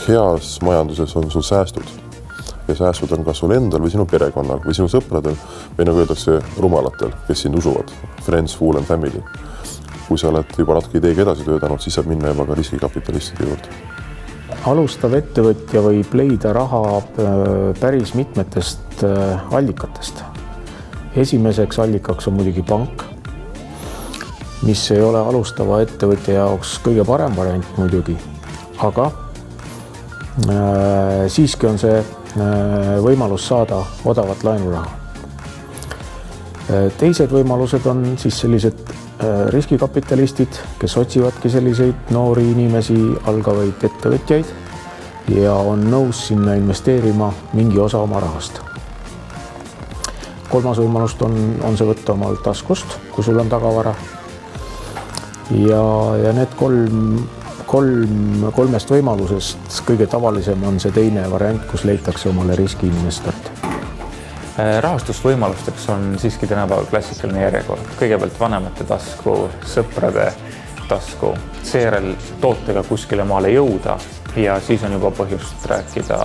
Heas majanduses on sul säästud ja säästud on ka sul endal või sinu perekonnal või sinu sõpradel või nagu öeldakse rumalatel, kes sind usuvad. Friends, fool and family. Kui sa oled juba natuke ideega edasi töötanud, siis saab minna juba ka riskikapitalistide juurde. Alustav ettevõtja võib leida raha päris mitmetest allikatest. Esimeseks allikaks on muidugi pank, mis ei ole alustava ettevõtja jaoks kõige parem variant muidugi, aga siiski on see võimalus saada odavat laenuraha. Teised võimalused on siis sellised riskikapitalistid, kes otsivadki selliseid noori inimesi, algavaid ettevõtjaid ja on nõus sinna investeerima mingi osa oma rahast. Kolmas võimalust on see võtta omal taskust, kui sul on tagavara. Ja need kolmest võimalusest kõige tavalisem on see teine variant, kus leitakse omale riskiinvestorit. Rahastusvõimalusteks on siiski tänapäeval klassikaline järjekord. Kõigepealt vanemate tasku, sõprade tasku, seejärel tootega kuskile maale jõuda ja siis on juba põhjust rääkida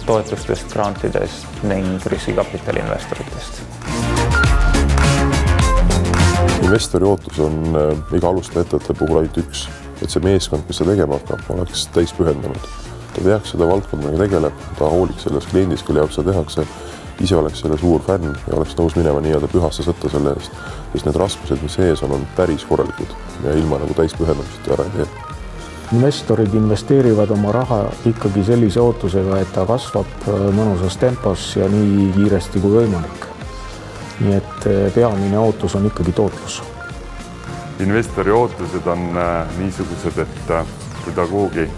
toetustest, grantidest ning riskikapitali investoritest. Investori ootus on iga alustaja ettevõtte puhul ainult üks, et see meeskond, kes see tegema hakkab, oleks täis pühendunud. Ta teaks seda valdkondaga tegeleb, ta hooliks selles kliendis, kelle jaoks seda tehakse, ise oleks selle suur fänn ja oleks nõus minema nii-öelda pühasse sõtta selle eest, sest need raskused, mis ees on päris korralikud ja ilma nagu täis pühendamisest ära ei tee. Investorid investeerivad oma raha ikkagi sellise ootusega, et ta kasvab mõnusas tempos ja nii kiiresti kui võimalik. Nii et peamine ootus on ikkagi tootlus. Investori ootused on niisugused, et kui ta kuhugi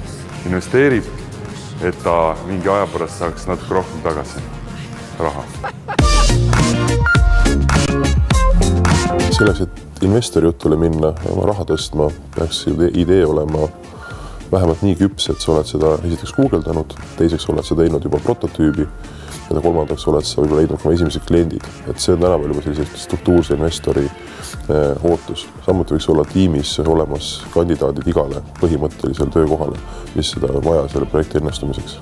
investeerib, et ta mingi aja pärast saaks natuke rohkem tagasi raha. Selleks, et investori jutule minna ja oma raha tõstma, peaks idee olema vähemalt nii küps, et sa oled seda esiteks guugeldanud, teiseks oled sa teinud juba prototüübi ja kolmandaks oled sa võib-olla leidnud oma esimesed kliendid. Et see on tänapäeval juba selliseks struktuurse investori ootus. Samuti võiks olla tiimis olemas kandidaadid igale põhimõttelisele töökohale, mis seda on vaja selle projekti õnnestumiseks.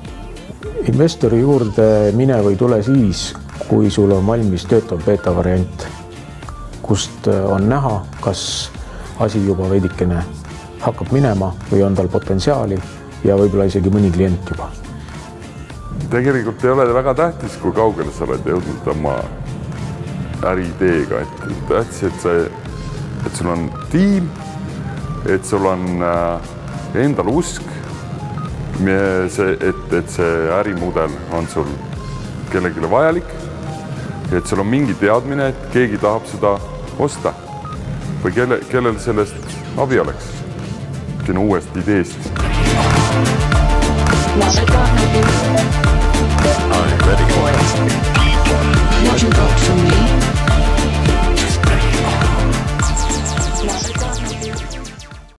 Investori juurde mine või tule siis, kui sul on valmis töötav beta variant, kust on näha, kas asi juba veidikene hakkab minema või on tal potentsiaali ja võib-olla isegi mõni klient juba. Tegelikult ei ole väga tähtis, kui kaugele sa oled jõudnud oma äriideega. Tähtis, et sul on tiim, et sul on endal usk, et see ärimudel on sul kellelegi vajalik, et sul on mingi teadmine, et keegi tahab seda osta või kellel sellest abi oleks. Sinu uuest ideest. I'm ready for it.